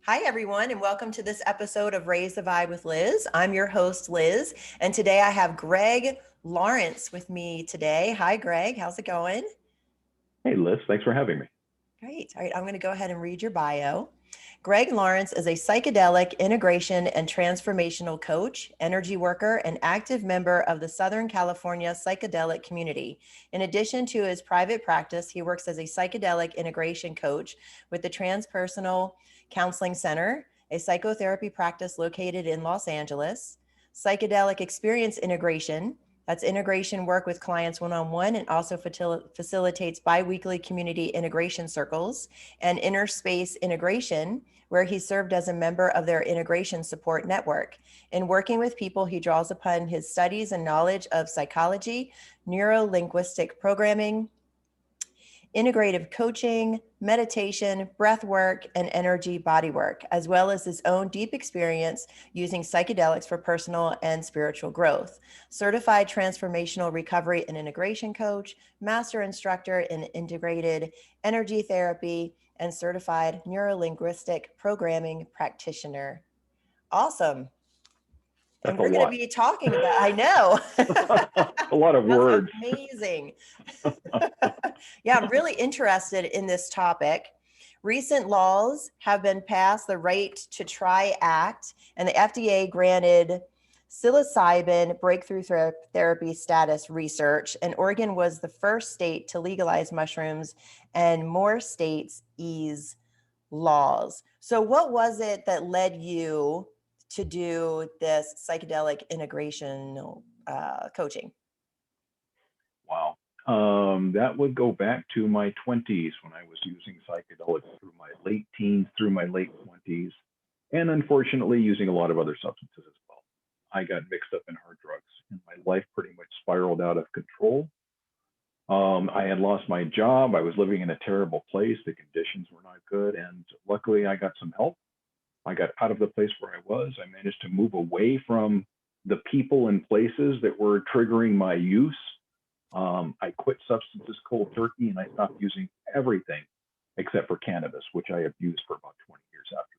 Hi, everyone, and welcome to this episode of Raise the Vibe with Liz. I'm your host, Liz, and today I have Greg Lawrence with me today. Hi, Greg. How's it going? Hey, Liz, thanks for having me. Great. All right, I'm going to go ahead and read your bio. Greg Lawrence is a psychedelic integration and transformational coach, energy worker, and active member of the Southern California psychedelic community. In addition to his private practice, he works as a psychedelic integration coach with the Transpersonal Counseling Center, a psychotherapy practice located in Los Angeles, Psychedelic Experience Integration. That's integration work with clients one-on-one and also facilitates biweekly community integration circles, and Innerspace Integration, where he served as a member of their integration support network. In working with people, he draws upon his studies and knowledge of psychology, neuro-linguistic programming, integrative coaching, meditation, breath work, and energy body work, as well as his own deep experience using psychedelics for personal and spiritual growth. Certified transformational recovery and integration coach, master instructor in integrated energy therapy, and certified neuro-linguistic programming practitioner. Awesome. And That's a we're going to lot. be talking about, I know. A lot of That's words. amazing. Yeah, I'm really interested in this topic. Recent laws have been passed, the Right to Try Act, and the FDA granted psilocybin breakthrough therapy status research, and Oregon was the first state to legalize mushrooms, and more states ease laws. So, what was it that led you to do this psychedelic integration coaching? Wow. That would go back to my 20s when I was using psychedelics through my late teens, through my late 20s, and unfortunately using a lot of other substances as well. I got mixed up in hard drugs, and my life pretty much spiraled out of control. I had lost my job. I was living in a terrible place. The conditions were not good. And luckily, I got some help. I got out of the place where I was. I managed to move away from the people and places that were triggering my use. I quit substances cold turkey and I stopped using everything except for cannabis, which I have used for about 20 years after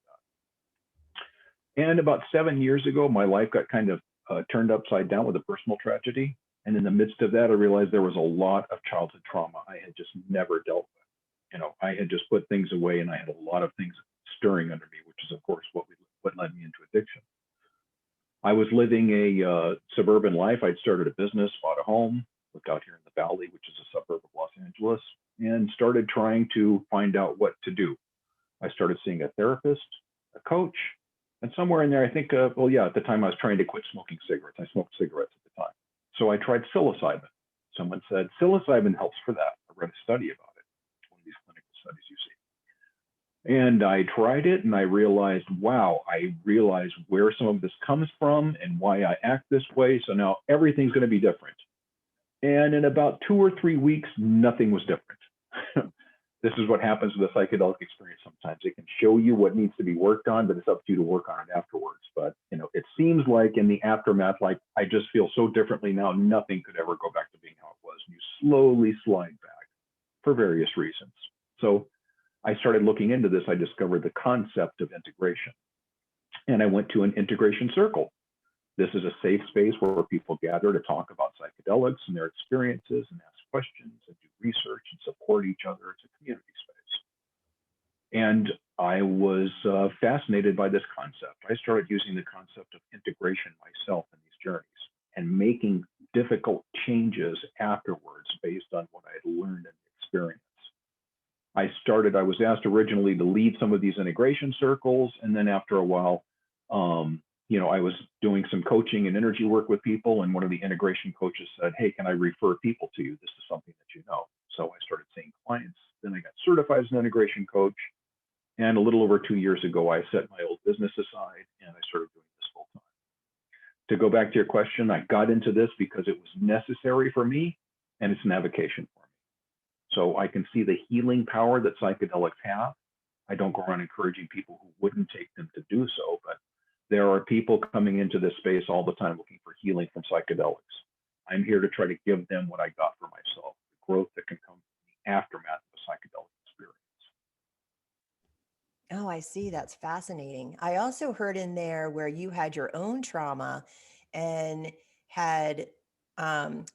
that. And about 7 years ago, my life got kind of turned upside down with a personal tragedy. And in the midst of that, I realized there was a lot of childhood trauma I had just never dealt with. I had just put things away and I had a lot of things stirring under me, which is, of course, what led me into addiction. I was living a suburban life. I'd started a business, bought a home, lived out here in the Valley, which is a suburb of Los Angeles, and started trying to find out what to do. I started seeing a therapist, a coach, and somewhere in there, I think, at the time I was trying to quit smoking cigarettes. I smoked cigarettes at the time. So I tried psilocybin. Someone said, psilocybin helps for that. I read a study about it. It's one of these clinical studies you see. And I tried it and I realized, wow, I realized where some of this comes from and why I act this way. So now everything's going to be different. And in about 2 or 3 weeks, nothing was different. This is what happens with a psychedelic experience sometimes. It can show you what needs to be worked on, but it's up to you to work on it afterwards. But, it seems like in the aftermath, like I just feel so differently now, nothing could ever go back to being how it was. And you slowly slide back for various reasons. So I started looking into this. I discovered the concept of integration. And I went to an integration circle. This is a safe space where people gather to talk about psychedelics and their experiences and ask questions and do research and support each other. It's a community space. And I was fascinated by this concept. I started using the concept of integration myself in these journeys and making difficult changes afterwards based on what I had learned in the experience. I was asked originally to lead some of these integration circles. And then after a while, I was doing some coaching and energy work with people. And one of the integration coaches said, hey, can I refer people to you? This is something that you know. So I started seeing clients. Then I got certified as an integration coach. And a little over 2 years ago, I set my old business aside and I started doing this full time. To go back to your question, I got into this because it was necessary for me and it's an avocation for me. So I can see the healing power that psychedelics have. I don't go around encouraging people who wouldn't take them to do so, but there are people coming into this space all the time looking for healing from psychedelics. I'm here to try to give them what I got for myself, the growth that can come from the aftermath of a psychedelic experience. Oh, I see. That's fascinating. I also heard in there where you had your own trauma and had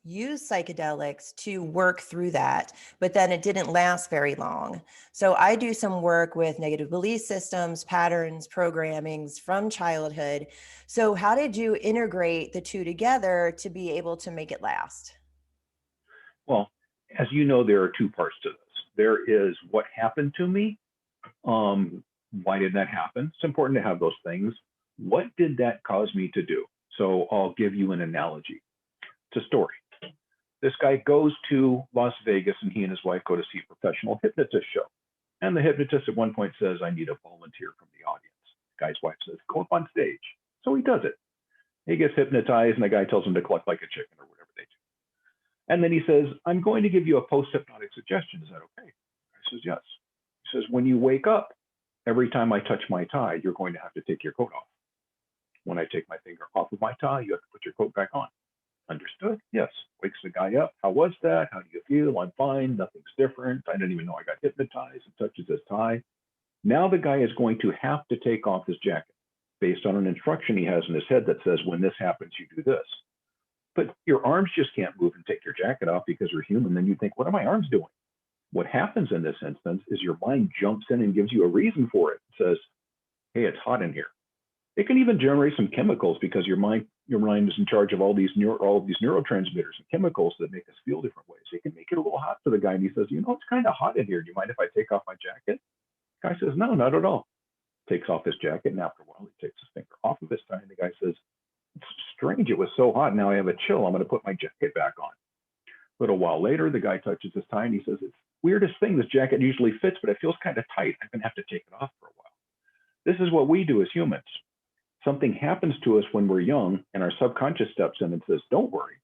used psychedelics to work through that, but then it didn't last very long. So I do some work with negative belief systems, patterns, programmings from childhood. So how did you integrate the two together to be able to make it last? Well, as you know, there are two parts to this. There is what happened to me. Why did that happen? It's important to have those things. What did that cause me to do? So I'll give you an analogy. It's a story. This guy goes to Las Vegas and he and his wife go to see a professional hypnotist show. And the hypnotist at one point says, I need a volunteer from the audience. The guy's wife says, go up on stage. So he does it. He gets hypnotized and the guy tells him to cluck like a chicken or whatever they do. And then he says, I'm going to give you a post-hypnotic suggestion. Is that okay? The guy says, yes. He says, when you wake up, every time I touch my tie, you're going to have to take your coat off. When I take my finger off of my tie, you have to put your coat back on. Understood? Yes. Wakes the guy up. How was that? How do you feel? I'm fine. Nothing's different. I didn't even know I got hypnotized. And touches his tie. Now the guy is going to have to take off his jacket based on an instruction he has in his head that says, when this happens, you do this. But your arms just can't move and take your jacket off because you're human. Then you think, what are my arms doing? What happens in this instance is your mind jumps in and gives you a reason for it. It says, hey, it's hot in here. It can even generate some chemicals because your mind is in charge of all these neurotransmitters and chemicals that make us feel different ways. It can make it a little hot for the guy, and he says, you know, it's kind of hot in here. Do you mind if I take off my jacket? The guy says, no, not at all. Takes off his jacket, and after a while, he takes his finger off of his tie, and the guy says, it's strange. It was so hot. Now I have a chill. I'm going to put my jacket back on. A little while later, the guy touches his tie, and he says, it's the weirdest thing. This jacket usually fits, but it feels kind of tight. I'm going to have to take it off for a while. This is what we do as humans. Something happens to us when we're young and our subconscious steps in and says, don't worry.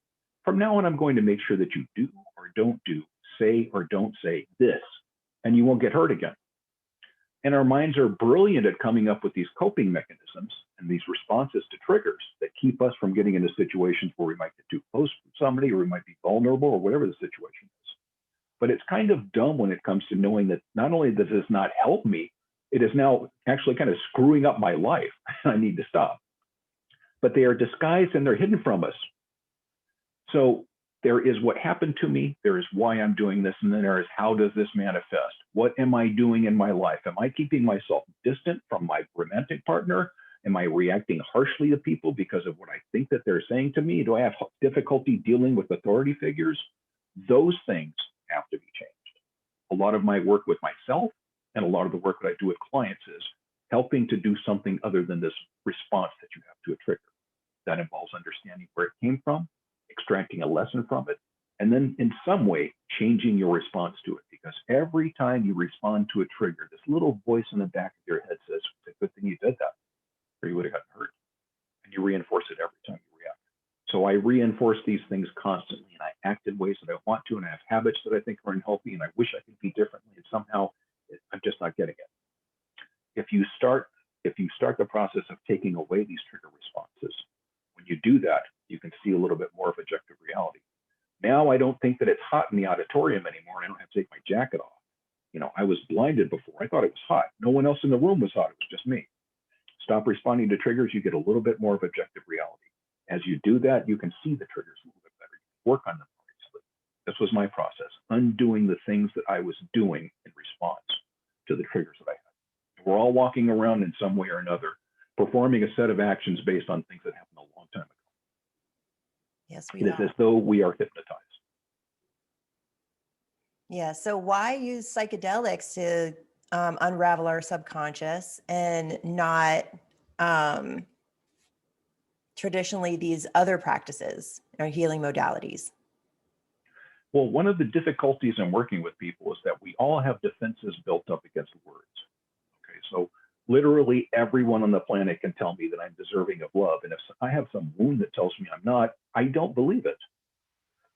From now on, I'm going to make sure that you do or don't do, say or don't say this, and you won't get hurt again. And our minds are brilliant at coming up with these coping mechanisms and these responses to triggers that keep us from getting into situations where we might get too close to somebody or we might be vulnerable or whatever the situation is. But it's kind of dumb when it comes to knowing that not only does this not help me, it is now actually kind of screwing up my life. I need to stop. But they are disguised and they're hidden from us. So there is what happened to me, there is why I'm doing this, and then there is how does this manifest? What am I doing in my life? Am I keeping myself distant from my romantic partner? Am I reacting harshly to people because of what I think that they're saying to me? Do I have difficulty dealing with authority figures? Those things have to be changed. A lot of my work with myself and a lot of the work that I do with clients is helping to do something other than this response that you have to a trigger. That involves understanding where it came from, extracting a lesson from it, and then in some way changing your response to it. Because every time you respond to a trigger, this little voice in the back of your head says, it's a good thing you did that, or you would have gotten hurt. And you reinforce it every time you react. So I reinforce these things constantly, and I act in ways that I want to, and I have habits that I think are unhealthy, and I wish I could be differently, and somehow I'm just not getting it. If you start the process of taking away these trigger responses, when you do that, you can see a little bit more of objective reality. Now I don't think that it's hot in the auditorium anymore, and I don't have to take my jacket off. You know, I was blinded before. I thought it was hot. No one else in the room was hot. It was just me. Stop responding to triggers. You get a little bit more of objective reality. As you do that, you can see the triggers a little bit better. You work on them more easily. This was my process, undoing the things that I was doing in response to the triggers that I had. We're all walking around in some way or another, performing a set of actions based on things that happened a long time ago. Yes, we It is are. as though we are hypnotized. Yeah. So why use psychedelics to unravel our subconscious and not um, traditionally these other practices or healing modalities? Well, one of the difficulties in working with people is that we all have defenses built up against words. Okay, so literally everyone on the planet can tell me that I'm deserving of love. And if I have some wound that tells me I'm not, I don't believe it.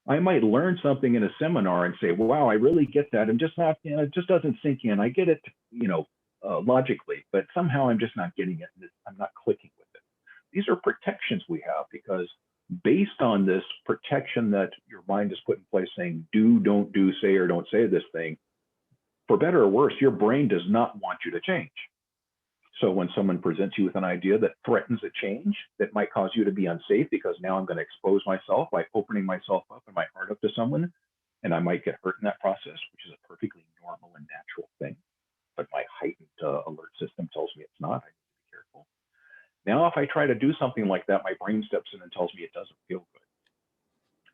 I might learn something in a seminar and say, wow, I really get that. And just not, it just doesn't sink in. I get it, logically, but somehow I'm just not getting it. I'm not clicking with it. These are protections we have because based on this protection that your mind is put in place saying, do, don't do, say, or don't say this thing, for better or worse, your brain does not want you to change. So when someone presents you with an idea that threatens a change that might cause you to be unsafe, because now I'm going to expose myself by opening myself up and my heart up to someone, and I might get hurt in that process, which is a perfectly normal and natural thing. But my heightened alert system tells me it's not. I need to be careful. Now, if I try to do something like that, my brain steps in and tells me it doesn't feel good.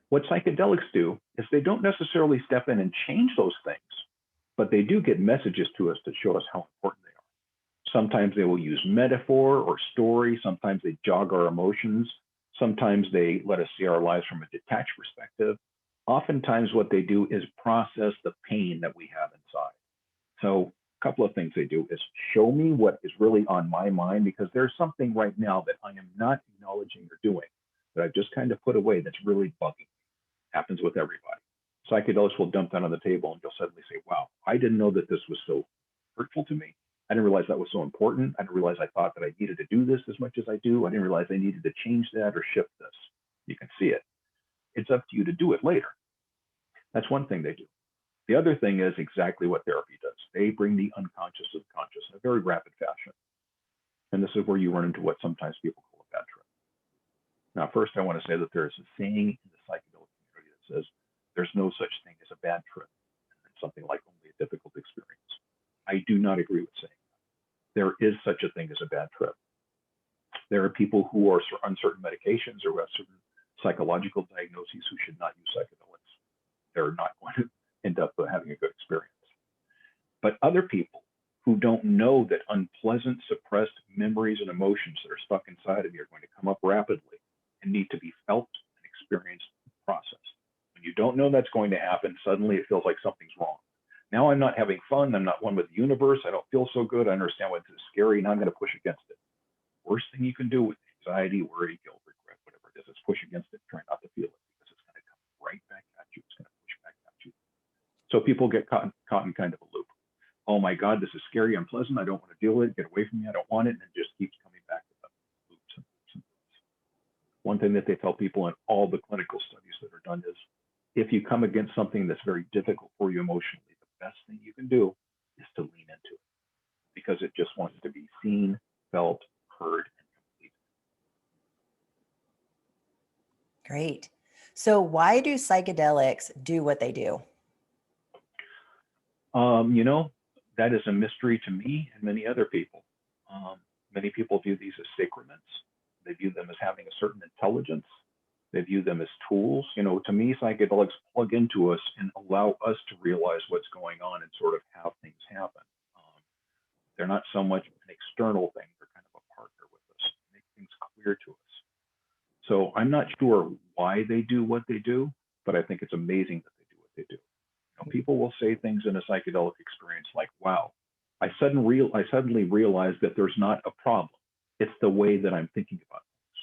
What psychedelics do is they don't necessarily step in and change those things, but they do get messages to us to show us how important they are. Sometimes they will use metaphor or story. Sometimes they jog our emotions. Sometimes they let us see our lives from a detached perspective. Oftentimes what they do is process the pain that we have inside. So a couple of things they do is show me what is really on my mind, because there's something right now that I am not acknowledging or doing that I've just kind of put away that's really bugging me. Happens with everybody. Psychedelics will dump that on the table and you'll suddenly say, wow, I didn't know that this was so hurtful to me. I didn't realize that was so important. I didn't realize I thought that I needed to do this as much as I do. I didn't realize I needed to change that or shift this. You can see it. It's up to you to do it later. That's one thing they do. The other thing is exactly what therapy does. They bring the unconscious to the conscious in a very rapid fashion. And this is where you run into what sometimes people call a bad trip. Now, first, I want to say that there is a saying in the psychedelic community that says there's no such thing as a bad trip. It's something like only a difficult experience. I do not agree with saying that. There is such a thing as a bad trip. There are people who are on certain medications or have certain psychological diagnoses who should not use psychedelics. They're not going to end up having a good experience. But other people who don't know that unpleasant, suppressed memories and emotions that are stuck inside of you are going to come up rapidly and need to be felt and experienced and processed. When you don't know that's going to happen, suddenly it feels like something's wrong. Now I'm not having fun. I'm not one with the universe. I don't feel so good. I understand why this is scary. Now I'm going to push against it. Worst thing you can do with anxiety, worry, guilt, regret, whatever it is push against it. Try not to feel it, because it's going to come right back at you. It's going to push back at you. So people get caught in kind of a loop. Oh my God, this is scary, unpleasant. I don't want to deal with it. Get away from me. I don't want it. And it just keeps coming back to the loops and loops and loops. One thing that they tell people in all the clinical studies that are done is, if you come against something that's very difficult for you emotionally, the best thing you can do is to lean into it, because it just wants to be seen, felt, heard, and completed. Great. So why do psychedelics do what they do? You know, that is a mystery to me and many other people. Many people view these as sacraments. They view them as having a certain intelligence. They view them as tools. You know, to me, psychedelics plug into us and allow us to realize what's going on and sort of how things happen. They're not so much an external thing. They're kind of a partner with us, make things clear to us. So I'm not sure why they do what they do, but I think it's amazing that they do what they do. People will say things in a psychedelic experience like, wow, I suddenly realized that there's not a problem. It's the way that I'm thinking about things.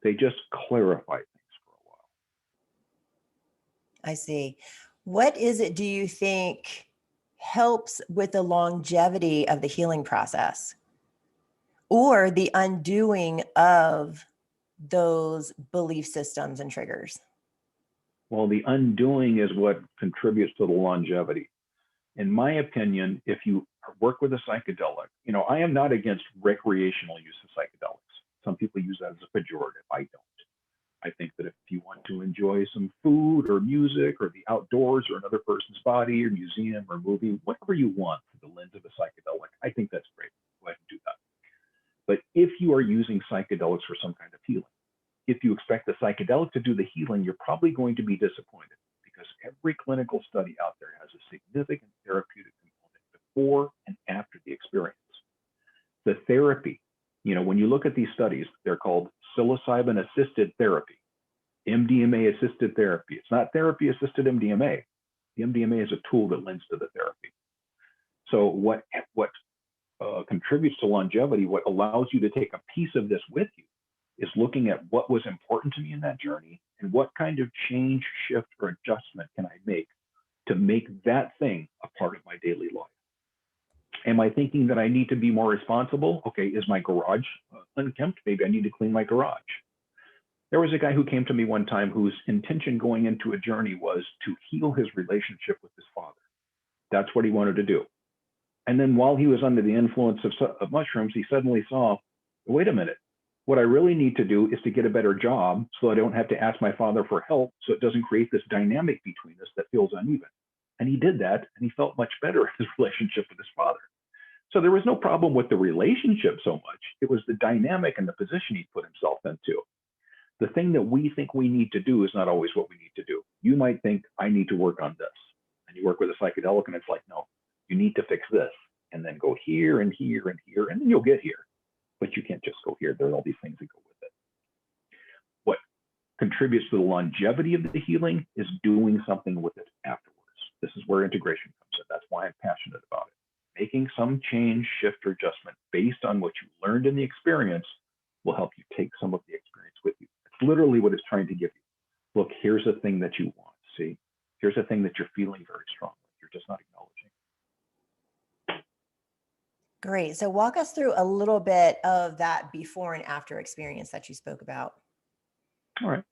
They just clarify things for a while. I see. What is it, do you think, helps with the longevity of the healing process or the undoing of those belief systems and triggers? Well, the undoing is what contributes to the longevity. In my opinion, if you work with a psychedelic, you know, I am not against recreational use of psychedelics. Some people use that as a pejorative. I don't. I think that if you want to enjoy some food or music or the outdoors or another person's body or museum or movie, whatever you want through the lens of a psychedelic, I think that's great. Go ahead and do that. But if you are using psychedelics for some kind of healing, if you expect the psychedelic to do the healing, you're probably going to be disappointed, because every clinical study out there has a significant therapeutic component before and after the experience. The therapy, you know, when you look at these studies, they're called psilocybin assisted therapy, MDMA assisted therapy. It's not therapy assisted MDMA. The MDMA is a tool that lends to the therapy. So what contributes to longevity, what allows you to take a piece of this with you, is looking at what was important to me in that journey and what kind of change, shift, or adjustment can I make to make that thing a part of my daily life. Am I thinking that I need to be more responsible? Okay, is my garage unkempt? Maybe I need to clean my garage. There was a guy who came to me one time whose intention going into a journey was to heal his relationship with his father. That's what he wanted to do. And then while he was under the influence of mushrooms, he suddenly saw, wait a minute, what I really need to do is to get a better job so I don't have to ask my father for help, so it doesn't create this dynamic between us that feels uneven. And he did that, and he felt much better in his relationship with his father. So there was no problem with the relationship so much. It was the dynamic and the position he put himself into. The thing that we think we need to do is not always what we need to do. You might think, I need to work on this. And you work with a psychedelic, and it's like, no, you need to fix this. And then go here and here and here, and then you'll get here. But you can't just go here. There are all these things that go with it. What contributes to the longevity of the healing is doing something with it afterwards. This is where integration comes in. That's why I'm passionate about it. Making some change, shift, or adjustment based on what you learned in the experience will help you take some of the experience with you. It's literally what it's trying to give you. Look, here's a thing that you want. See, here's a thing that you're feeling very strongly. You're just not acknowledging. Great. So walk us through a little bit of that before and after experience that you spoke about. All right.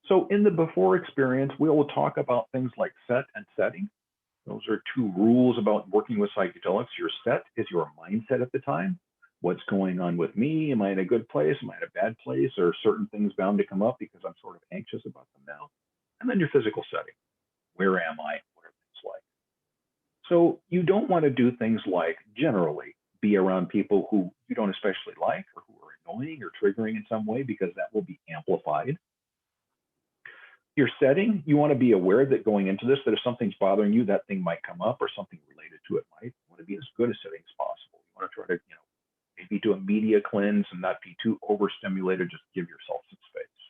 So in the before experience, we will talk about things like set and setting. Those are two rules about working with psychedelics. Your set is your mindset at the time. What's going on with me? Am I in a good place? Am I in a bad place? Are certain things bound to come up because I'm sort of anxious about them now? And then your physical setting. Where am I? What are things like? So you don't want to do things like generally be around people who you don't especially like or who are annoying or triggering in some way, because that will be amplified. Your setting, you want to be aware that going into this, that if something's bothering you, that thing might come up or something related to it might. You want to be as good a setting as possible. You want to try to, maybe do a media cleanse and not be too overstimulated, just give yourself some space.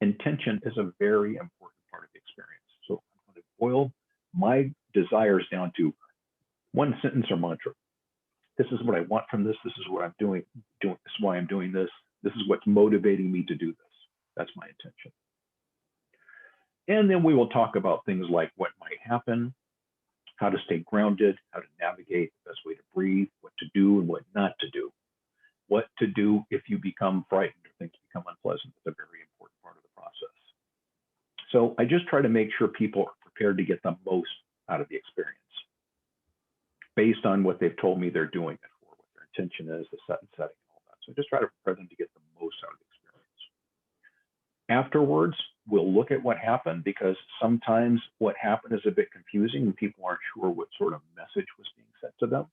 Intention is a very important part of the experience. So I'm going to boil my desires down to one sentence or mantra. This is what I want from this. This is what I'm doing. This is why I'm doing this. This is what's motivating me to do this. That's my intention. And then we will talk about things like what might happen, how to stay grounded, how to navigate, the best way to breathe, what to do and what not to do. What to do if you become frightened or things become unpleasant. It's a very important part of the process. So I just try to make sure people are prepared to get the most out of the experience based on what they've told me they're doing it for, what their intention is, the set and setting, and all that. So I just try to prepare them to get the most out of the experience. Afterwards, we'll look at what happened, because sometimes what happened is a bit confusing and people aren't sure what sort of message was being sent to them.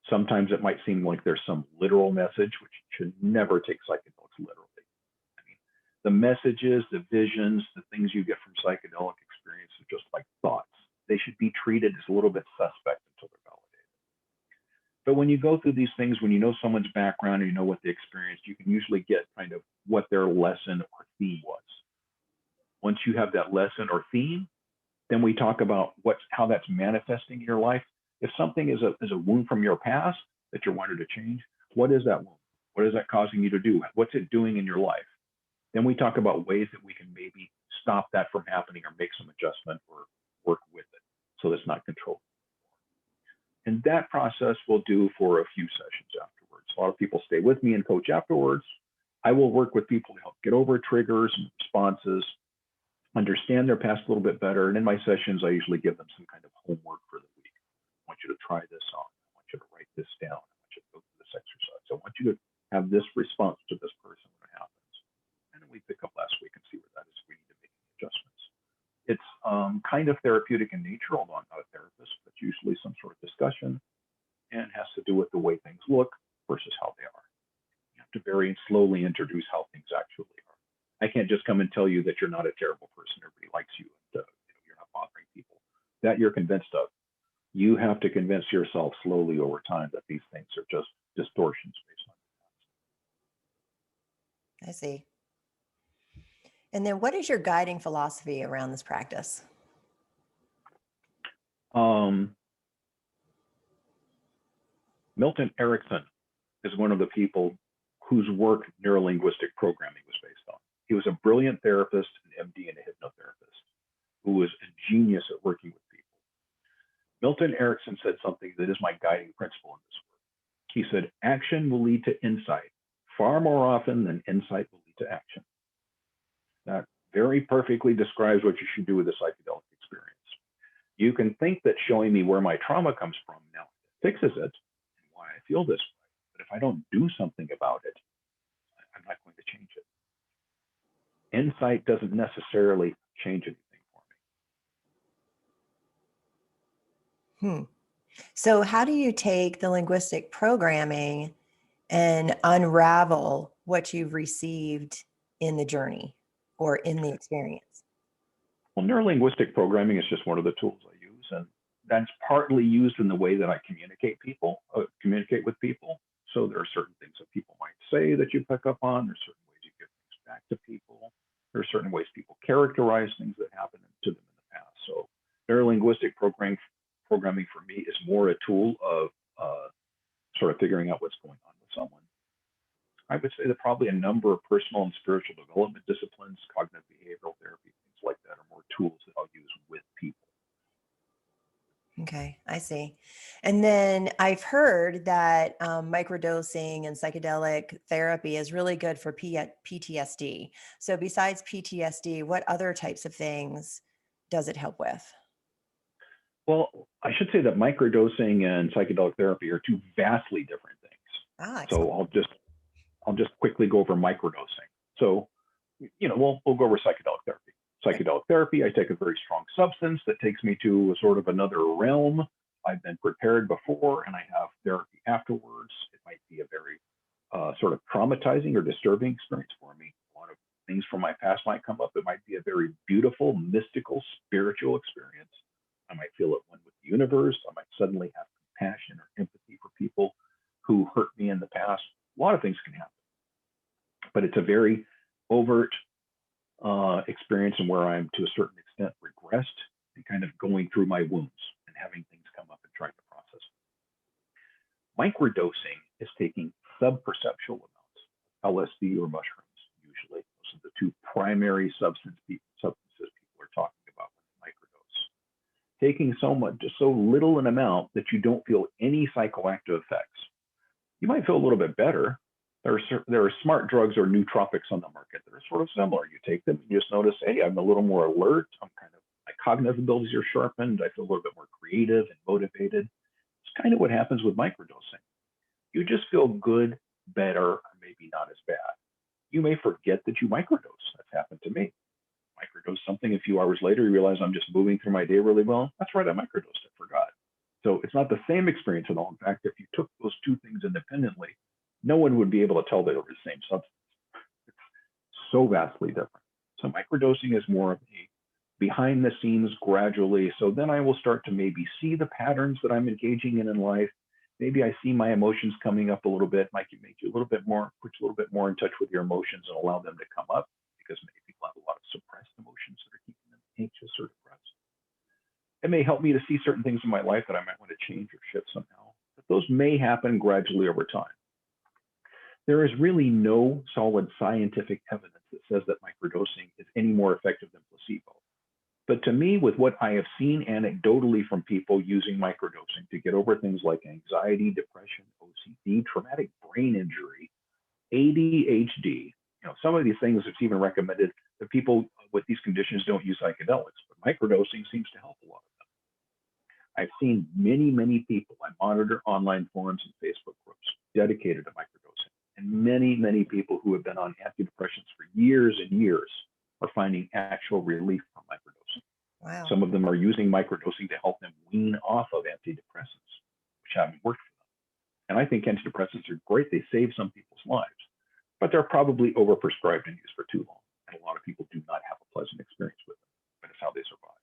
Sometimes it might seem like there's some literal message, which should never take psychedelics literally. I mean, the messages, the visions, the things you get from psychedelic experience are just like thoughts. They should be treated as a little bit suspect until they're validated. But when you go through these things, when you know someone's background and you know what they experienced, you can usually get kind of what their lesson or theme was. Once you have that lesson or theme, then we talk about how that's manifesting in your life. If something is a wound from your past that you're wanting to change, what is that wound? What is that causing you to do? What's it doing in your life? Then we talk about ways that we can maybe stop that from happening or make some adjustment or work with it so that's not controlled. And that process we'll do for a few sessions afterwards. A lot of people stay with me and coach afterwards. I will work with people to help get over triggers and responses, understand their past a little bit better. And in my sessions, I usually give them some kind of homework for the week. I want you to try this on. I want you to write this down. I want you to go through this exercise. I want you to have this response to this person when it happens. And then we pick up last week and see where that is. We need to make adjustments. It's kind of therapeutic in nature, although I'm not a therapist, but usually some sort of discussion, and has to do with the way things look versus how they are. You have to very slowly introduce how things actually are. I can't just come and tell you that you're not a terrible person, everybody likes you, and you're not bothering people. That you're convinced of. You have to convince yourself slowly over time that these things are just distortions based on I see. And then what is your guiding philosophy around this practice? Milton Erickson is one of the people whose work Neuro-Linguistic Programming was based on. He was a brilliant therapist, an MD, and a hypnotherapist who was a genius at working with people. Milton Erickson said something that is my guiding principle in this work. He said, action will lead to insight far more often than insight will lead to action. That very perfectly describes what you should do with a psychedelic experience. You can think that showing me where my trauma comes from, now fixes it and why I feel this way. But if I don't do something about it, I'm not going to change it. Insight doesn't necessarily change anything for me. So how do you take the linguistic programming and unravel what you've received in the journey or in the experience? Well, neuro-linguistic programming is just one of the tools I use, and that's partly used in the way that I communicate with people. So there are certain things that people might say that you pick up on. There's certain ways you give things back to people. There are certain ways people characterize things that happened to them in the past. So neuro-linguistic programming for me is more a tool of sort of figuring out what's going on with someone. I would say that probably a number of personal and spiritual development disciplines, cognitive behavioral therapy, things like that are more tools that I'll use with people. Okay, I see. And then I've heard that microdosing and psychedelic therapy is really good for PTSD. So besides PTSD, what other types of things does it help with? Well, I should say that microdosing and psychedelic therapy are two vastly different things. Excellent. So I'll just quickly go over microdosing. So, we'll go over psychedelic therapy. Psychedelic therapy, I take a very strong substance that takes me to a sort of another realm. I've been prepared before and I have therapy afterwards. It might be a very sort of traumatizing or disturbing experience for me. A lot of things from my past might come up. It might be a very beautiful, mystical, spiritual experience. I might feel at one with the universe. I might suddenly have compassion or empathy for people who hurt me in the past. A lot of things can happen, but it's a very overt experience and where I'm to a certain extent regressed and kind of going through my wounds and having things come up and trying to process it. Microdosing is taking subperceptual amounts of LSD or mushrooms, usually. Those are the two primary substances people are talking about when they microdose. Taking so little an amount that you don't feel any psychoactive effects. You might feel a little bit better. There are smart drugs or nootropics on the market that are sort of similar. You take them, you just notice, hey, I'm a little more alert. My cognitive abilities are sharpened. I feel a little bit more creative and motivated. It's kind of what happens with microdosing. You just feel good, better, or maybe not as bad. You may forget that you microdose. That's happened to me. Microdose something, a few hours later, you realize I'm just moving through my day really well. That's right, I microdosed, I forgot. So it's not the same experience at all. In fact, if you took those two things independently, no one would be able to tell they were the same substance. It's so vastly different. So microdosing is more of a behind the scenes gradually. So then I will start to maybe see the patterns that I'm engaging in life. Maybe I see my emotions coming up a little bit, might make you a little bit more, put you a little bit more in touch with your emotions and allow them to come up, because many people have a lot of suppressed emotions that are keeping them anxious or depressed. It may help me to see certain things in my life that I might want to change or shift somehow, but those may happen gradually over time. There is really no solid scientific evidence that says that microdosing is any more effective than placebo. But to me, with what I have seen anecdotally from people using microdosing to get over things like anxiety, depression, OCD, traumatic brain injury, ADHD, some of these things, it's even recommended that people with these conditions don't use psychedelics, but microdosing seems to help a lot of them. I've seen many, many people. I monitor online forums and Facebook groups dedicated to microdosing. And many, many people who have been on antidepressants for years and years are finding actual relief from microdosing. Wow. Some of them are using microdosing to help them wean off of antidepressants, which haven't worked for them. And I think antidepressants are great. They save some people's lives, but they're probably overprescribed and used for too long. And a lot of people do not have a pleasant experience with them, but it's how they survive.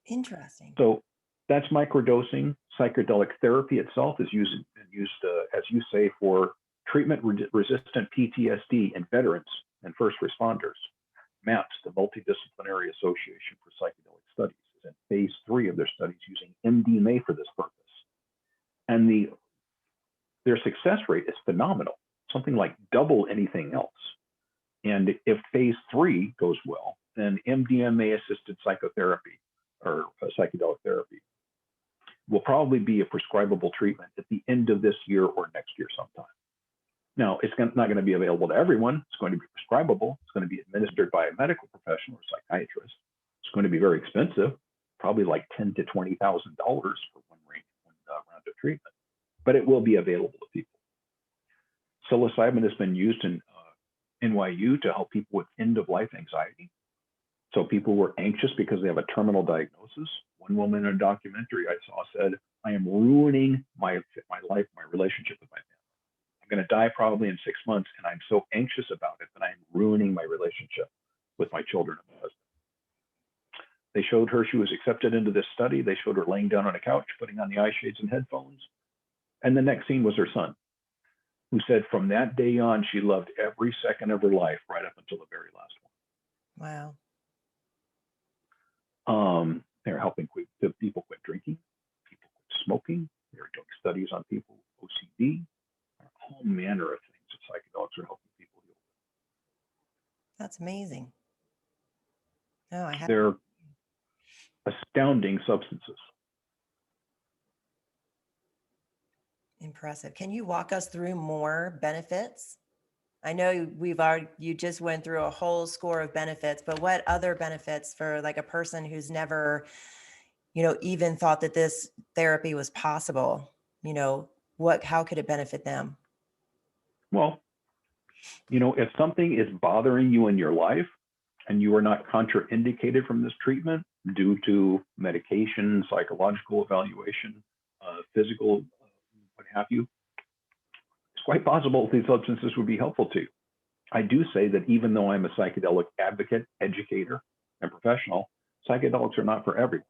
Interesting. So that's microdosing. Psychedelic therapy itself is used, as you say, for treatment-resistant PTSD in veterans and first responders. MAPS, the Multidisciplinary Association for Psychedelic Studies, is in phase 3 of their studies using MDMA for this purpose. And their success rate is phenomenal, something like double anything else. And if phase 3 goes well, then MDMA-assisted psychotherapy or psychedelic therapy will probably be a prescribable treatment at the end of this year or next year sometime. Now, it's not going to be available to everyone. It's going to be prescribable. It's going to be administered by a medical professional or psychiatrist. It's going to be very expensive, probably like $10,000 to $20,000 for one onto treatment, but it will be available to people. Psilocybin has been used in NYU to help people with end-of-life anxiety. So people who are anxious because they have a terminal diagnosis. One woman in a documentary I saw said, I am ruining my life, my relationship with my family. I'm going to die probably in 6 months, and I'm so anxious about it that I'm ruining my relationship with my children and my husband. They showed her, she was accepted into this study. They showed her laying down on a couch, putting on the eye shades and headphones. And the next scene was her son, who said from that day on, she loved every second of her life right up until the very last one. Wow. They're helping people quit drinking, people quit smoking. They're doing studies on people with OCD, all manner of things that psychedelics are helping people heal. That's amazing. No, I have. They're astounding substances. Impressive. Can you walk us through more benefits? I know you just went through a whole score of benefits, but what other benefits for like a person who's never, even thought that this therapy was possible? How could it benefit them? Well, if something is bothering you in your life and you are not contraindicated from this treatment due to medication, psychological evaluation, physical, what have you, it's quite possible these substances would be helpful to you. I do say that even though I'm a psychedelic advocate, educator, and professional, psychedelics are not for everyone.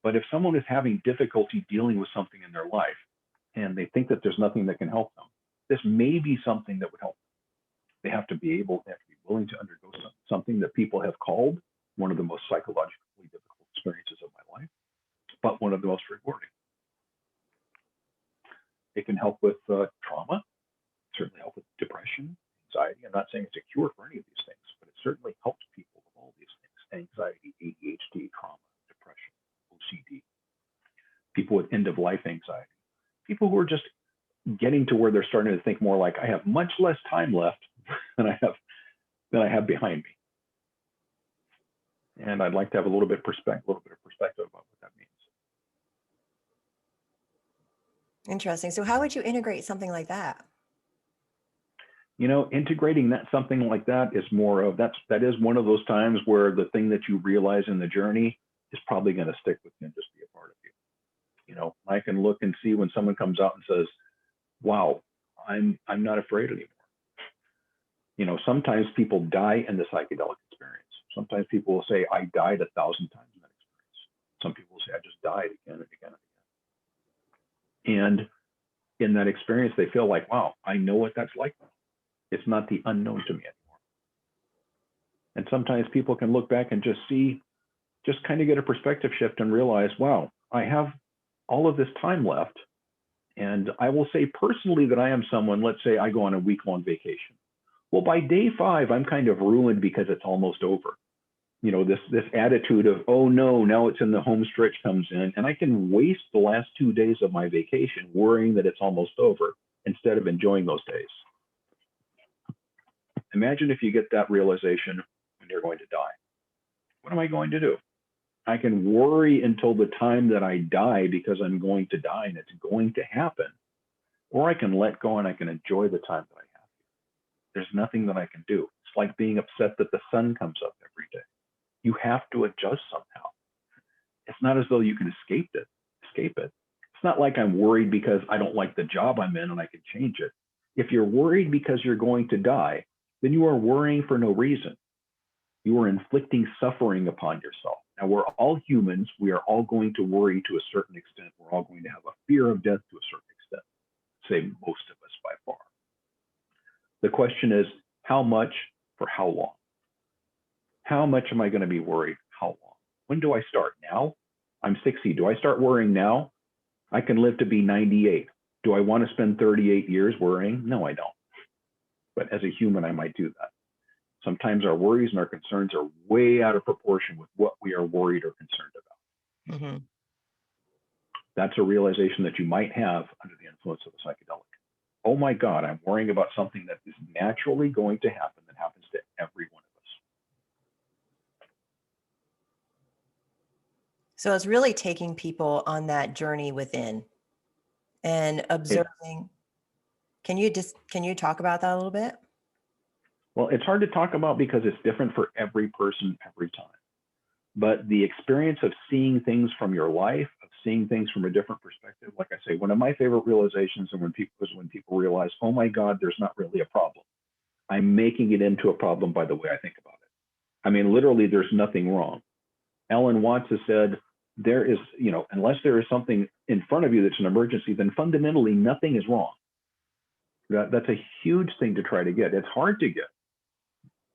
But if someone is having difficulty dealing with something in their life and they think that there's nothing that can help them, this may be something that would help them. They have to be willing to undergo something that people have called one of the most psychologically difficult experiences of my life, but one of the most rewarding. It can help with trauma, certainly help with depression, anxiety. I'm not saying it's a cure for any of these things, but it certainly helps people with all these things: anxiety, ADHD, trauma, depression, OCD, people with end-of-life anxiety, people who are just getting to where they're starting to think more like, I have much less time left than I have behind me. And I'd like to have a little bit of perspective about what that means. Interesting. So how would you integrate something like that? Integrating something like that is more of that is one of those times where the thing that you realize in the journey is probably going to stick with you and just be a part of you. I can look and see when someone comes out and says, wow, I'm not afraid anymore. Sometimes people die in the psychedelic experience. Sometimes people will say, I died 1,000 times in that experience. Some people will say, I just died again and again and again. And in that experience, they feel like, wow, I know what that's like now. It's not the unknown to me anymore. And sometimes people can look back and just kind of get a perspective shift and realize, wow, I have all of this time left. And I will say personally that I am someone, let's say I go on a week-long vacation. Well, by day 5, I'm kind of ruined because it's almost over. This attitude of, oh no, now it's in the home stretch comes in, and I can waste the last 2 days of my vacation worrying that it's almost over instead of enjoying those days. Imagine if you get that realization when you're going to die. What am I going to do? I can worry until the time that I die because I'm going to die and it's going to happen, or I can let go and I can enjoy the time that I have. There's nothing that I can do. It's like being upset that the sun comes up every day. You have to adjust somehow. It's not as though you can escape it. It's not like I'm worried because I don't like the job I'm in and I can change it. If you're worried because you're going to die, then you are worrying for no reason. You are inflicting suffering upon yourself. Now, we're all humans. We are all going to worry to a certain extent. We're all going to have a fear of death to a certain extent, say most of us by far. The question is, how much for how long? How much am I going to be worried? How long? When do I start? Now? I'm 60. Do I start worrying now? I can live to be 98. Do I want to spend 38 years worrying? No, I don't. But as a human, I might do that. Sometimes our worries and our concerns are way out of proportion with what we are worried or concerned about. Mm-hmm. That's a realization that you might have under the influence of a psychedelic. Oh my God, I'm worrying about something that is naturally going to happen, that happens to every one of us. So it's really taking people on that journey within. and It, observing. Can you talk about that a little bit? well, it's hard to talk about because it's different for every person every time. But the experience of seeing things from your life, of seeing things from a different perspective, like I say, one of my favorite realizations and when people realize, oh my God, there's not really a problem. I'm making it into a problem by the way I think about it. I mean, literally, there's nothing wrong. Alan Watts has said, there is, unless there is something in front of you that's an emergency, then fundamentally nothing is wrong. That's a huge thing to try to get. It's hard to get.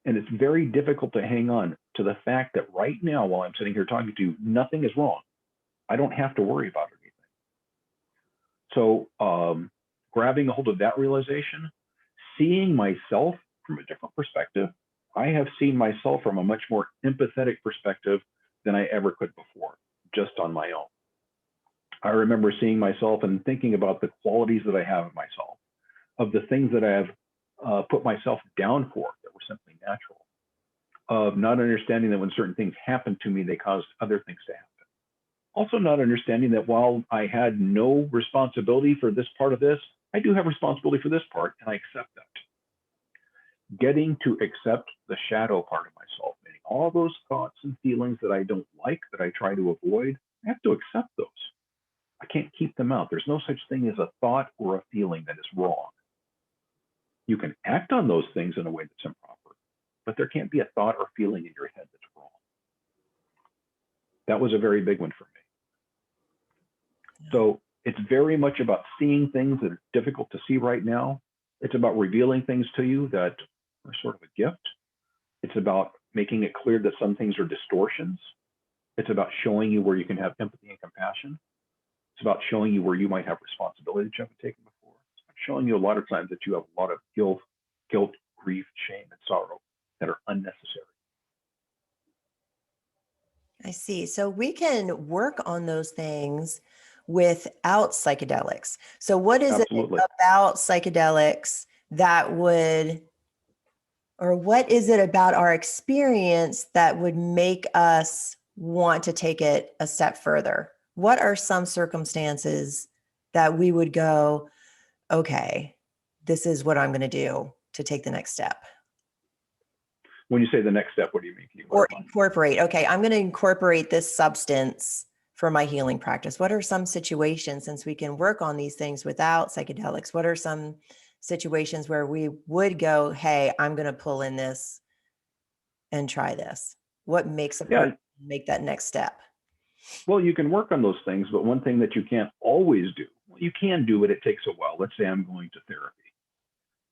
And it's very difficult to hang on to the fact that right now, while I'm sitting here talking to you, nothing is wrong. I don't have to worry about anything. So grabbing a hold of that realization, seeing myself from a different perspective, I have seen myself from a much more empathetic perspective than I ever could before, just on my own. I remember seeing myself and thinking about the qualities that I have in myself, of the things that I have put myself down for that were simply natural, of not understanding that when certain things happened to me, they caused other things to happen. Also not understanding that while I had no responsibility for this part of this, I do have responsibility for this part, and I accept that. Getting to accept the shadow part of myself, meaning all those thoughts and feelings that I don't like, that I try to avoid, I have to accept those. I can't keep them out. There's no such thing as a thought or a feeling that is wrong. You can act on those things in a way that's improper, but there can't be a thought or feeling in your head that's wrong. That was a very big one for me. So it's very much about seeing things that are difficult to see right now. It's about revealing things to you that are sort of a gift. It's about making it clear that some things are distortions. It's about showing you where you can have empathy and compassion. It's about showing you where you might have responsibility that you haven't taken before. It's about showing you a lot of times that you have a lot of guilt, grief, shame, and sorrow that are unnecessary. I see. So we can work on those things without psychedelics. So what is it Absolutely. about psychedelics that would, or what is it about our experience that would make us want to take it a step further? What are some circumstances that we would go, okay, this is what I'm going to do to take the next step? When you say the next step, what do you mean? Or incorporate, okay, I'm going to incorporate this substance for my healing practice. What are some situations, since we can work on these things without psychedelics, what are some situations where we would go, hey, I'm going to pull in this and try this? What makes a person make that next step? Well, you can work on those things, but one thing that you can't always do, well, you can do it, it takes a while. Let's say I'm going to therapy.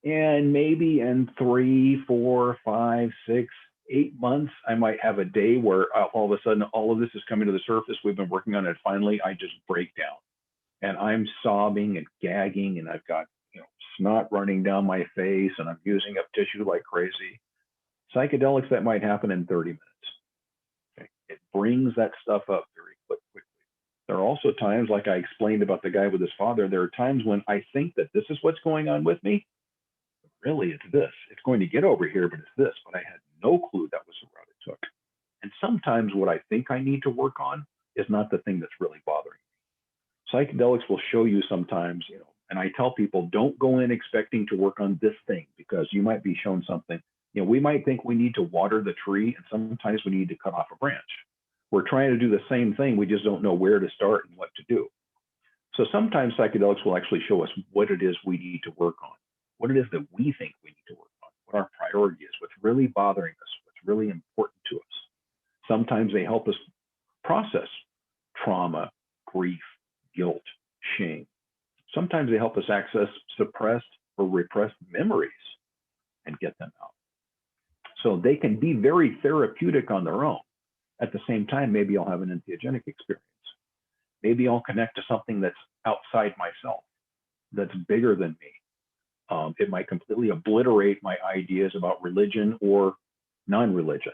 And maybe in 3, 4, 5, 6, 8 months, I might have a day where all of a sudden, all of this is coming to the surface. We've been working on it. Finally, I just break down and I'm sobbing and gagging, and I've got, snot running down my face, and I'm using up tissue like crazy. Psychedelics, that might happen in 30 minutes. Okay? It brings that stuff up very quickly. There are also times, like I explained about the guy with his father, there are times when I think that this is what's going on with me. Really, it's this. It's going to get over here, but it's this. But I had no clue that was the route it took. And sometimes what I think I need to work on is not the thing that's really bothering me. Psychedelics will show you sometimes, and I tell people, don't go in expecting to work on this thing, because you might be shown something. We might think we need to water the tree, and sometimes we need to cut off a branch. We're trying to do the same thing. We just don't know where to start and what to do. So sometimes psychedelics will actually show us what it is we need to work on, what it is that we think we need to work on, what our priority is, what's really bothering us, what's really important to us. Sometimes they help us process trauma, grief, guilt, shame. Sometimes they help us access suppressed or repressed memories and get them out. So they can be very therapeutic on their own. At the same time, maybe I'll have an entheogenic experience. Maybe I'll connect to something that's outside myself, that's bigger than me. It might completely obliterate my ideas about religion or non-religion.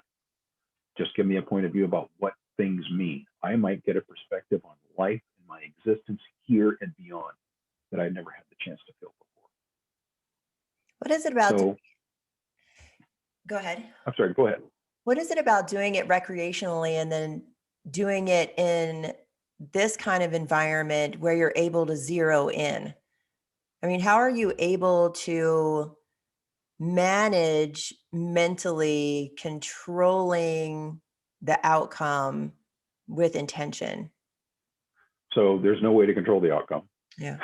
Just give me a point of view about what things mean. I might get a perspective on life and my existence here and beyond that I never had the chance to feel before. What is it about? Go ahead. I'm sorry, go ahead. What is it about doing it recreationally and then doing it in this kind of environment where you're able to zero in? I mean, how are you able to manage mentally controlling the outcome with intention? So there's no way to control the outcome. Yeah.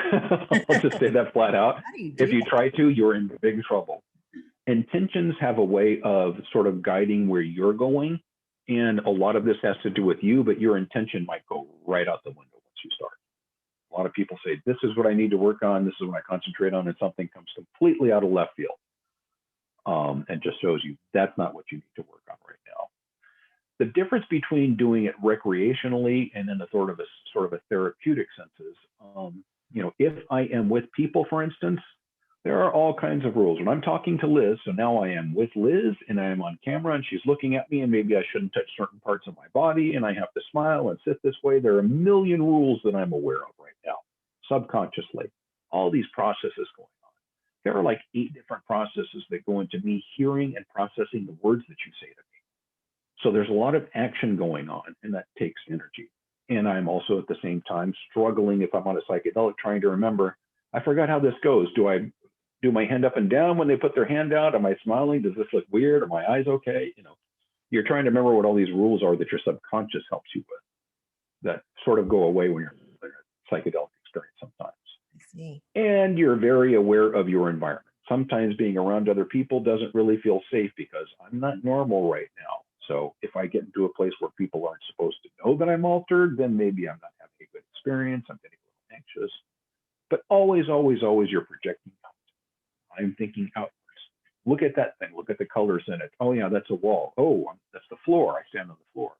I'll just say that flat out. How do you If do you try to, you're in big trouble. Intentions have a way of sort of guiding where you're going. And a lot of this has to do with you, but your intention might go right out the window once you start. A lot of people say, this is what I need to work on. This is what I concentrate on. And something comes completely out of left field. And just shows you that's not what you need to work on right now. The difference between doing it recreationally and in a sort of a therapeutic sense is, if I am with people, for instance, there are all kinds of rules. When I'm talking to Liz, so now I am with Liz and I am on camera and she's looking at me and maybe I shouldn't touch certain parts of my body and I have to smile and sit this way. There are a million rules that I'm aware of right now, subconsciously, all these processes going on. There are like 8 different processes that go into me hearing and processing the words that you say to me. So there's a lot of action going on and that takes energy. And I'm also at the same time struggling, if I'm on a psychedelic, trying to remember, I forgot how this goes. Do I do my hand up and down when they put their hand out? Am I smiling? Does this look weird? Are my eyes okay? You're trying to remember what all these rules are that your subconscious helps you with that sort of go away when you're in a psychedelic experience sometimes. I see. And you're very aware of your environment. Sometimes being around other people doesn't really feel safe because I'm not normal right now. So if I get into a place where people aren't supposed to know that I'm altered, then maybe I'm not having a good experience. I'm getting a little anxious. But always, always, always you're projecting out. I'm thinking outwards. Look at that thing. Look at the colors in it. Oh, yeah, that's a wall. Oh, that's the floor. I stand on the floor.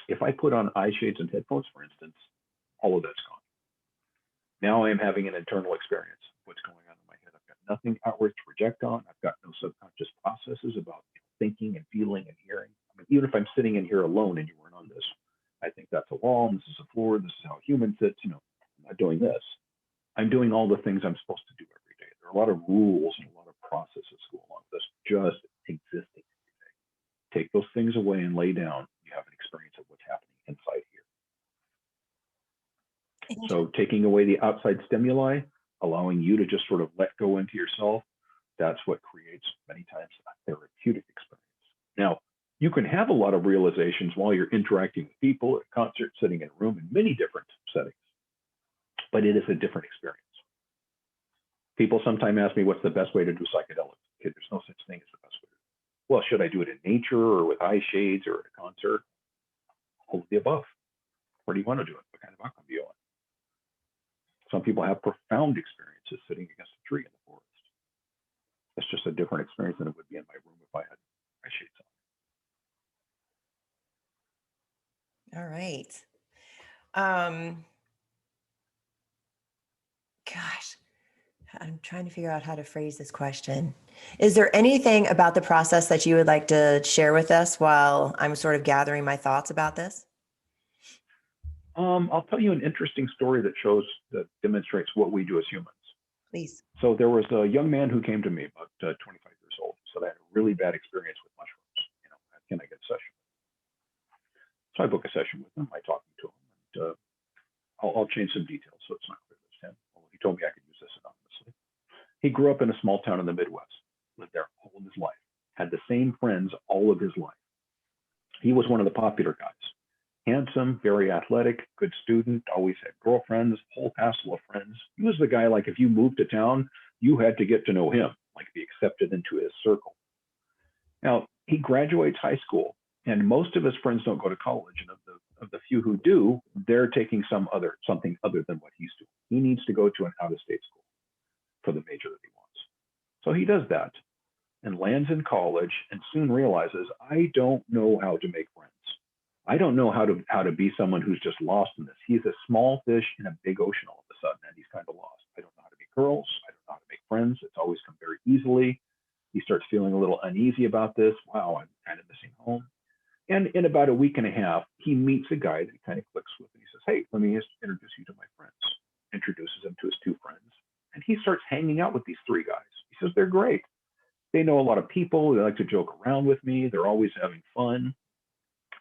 If I put on eye shades and headphones, for instance, all of that's gone. Now I am having an internal experience. What's going on in my head? I've got nothing outward to project on. I've got no subconscious processes about thinking and feeling and hearing. I mean, even if I'm sitting in here alone and you weren't on this, I think that's a wall and this is a floor. This is how a human sits. I'm not doing this. I'm doing all the things I'm supposed to do every day. There are a lot of rules and a lot of processes go along with this just existing every day. Take those things away and lay down. You have an experience of what's happening inside here. So taking away the outside stimuli, allowing you to just sort of let go into yourself, that's what creates many times a therapeutic experience. Now, you can have a lot of realizations while you're interacting with people at a concert, sitting in a room in many different settings, but it is a different experience. People sometimes ask me, what's the best way to do psychedelics? Okay, there's no such thing as the best way to do it. Well, should I do it in nature or with eye shades or at a concert? All of the above. Where do you want to do it? What kind of outcome do you want? Some people have profound experiences sitting against a tree in the forest. It's just a different experience than it would be in my room if I had eye shades on. All right. Gosh, I'm trying to figure out how to phrase this question. Is there anything about the process that you would like to share with us while I'm sort of gathering my thoughts about this? I'll tell you an interesting story that demonstrates what we do as humans. Please. So there was a young man who came to me about 25 years old. So I had a really bad experience with mushrooms. Can I get a session? So I book a session with him. I talk to him, and I'll change some details so it's not clear it's him. Well, he told me I could use this anonymously. He grew up in a small town in the Midwest, lived there all of his life, had the same friends all of his life. He was one of the popular guys. Handsome, very athletic, good student, always had girlfriends, whole hassle of friends. He was the guy, like if you moved to town, you had to get to know him, like be accepted into his circle. Now, he graduates high school, and most of his friends don't go to college. And of the few who do, they're taking something other than what he's doing. He needs to go to an out-of-state school for the major that he wants. So he does that and lands in college and soon realizes, I don't know how to make friends. I don't know how to be someone who's just lost in this. He's a small fish in a big ocean all of a sudden, and he's kind of lost. I don't know how to meet girls. I don't know how to make friends. It's always come very easily. He starts feeling a little uneasy about this. Wow, I'm kind of missing home. And in about a week and a half, he meets a guy that he kind of clicks with, and he says, hey, let me introduce you to my friends. Introduces him to his 2 friends, and he starts hanging out with these 3 guys. He says, they're great. They know a lot of people. They like to joke around with me. They're always having fun.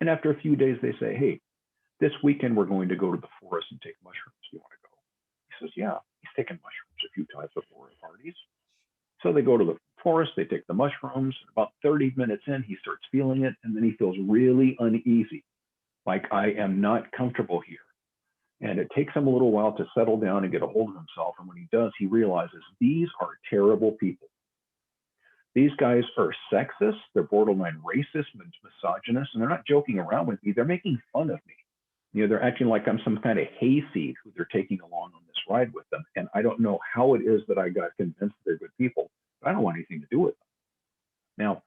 And after a few days, they say, hey, This weekend, we're going to go to the forest and take mushrooms. Do you want to go? He says, yeah. He's taken mushrooms a few times before at parties. So they go to the forest, they take the mushrooms. About 30 minutes in, he starts feeling it, and then he feels really uneasy, like I am not comfortable here. And it takes him a little while to settle down and get a hold of himself. And when he does, he realizes these are terrible people. These guys are sexist, they're borderline racist, misogynist, and they're not joking around with me. They're making fun of me. You know, they're acting like I'm some kind of hayseed who they're taking along on this ride with them. And I don't know how it is that I got convinced they're good people, but I don't want anything to do with them. Now,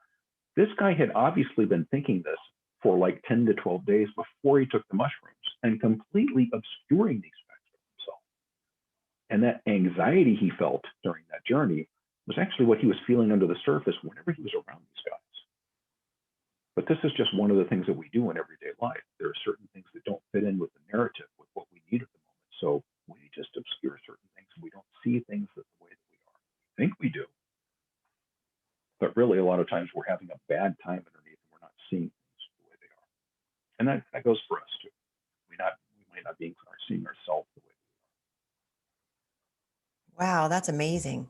this guy had obviously been thinking this for like 10 to 12 days before he took the mushrooms and completely obscuring these facts for himself. And that anxiety he felt during that journey was actually what he was feeling under the surface whenever he was around these guys. But this is just one of the things that we do in everyday life. There are certain things that don't fit in with the narrative, with what we need at the moment. So we just obscure certain things and we don't see things the way that we are. We think we do. But really, a lot of times we're having a bad time underneath and we're not seeing things the way they are. And that goes for us too. We might not be seeing ourselves the way we are. Wow, that's amazing.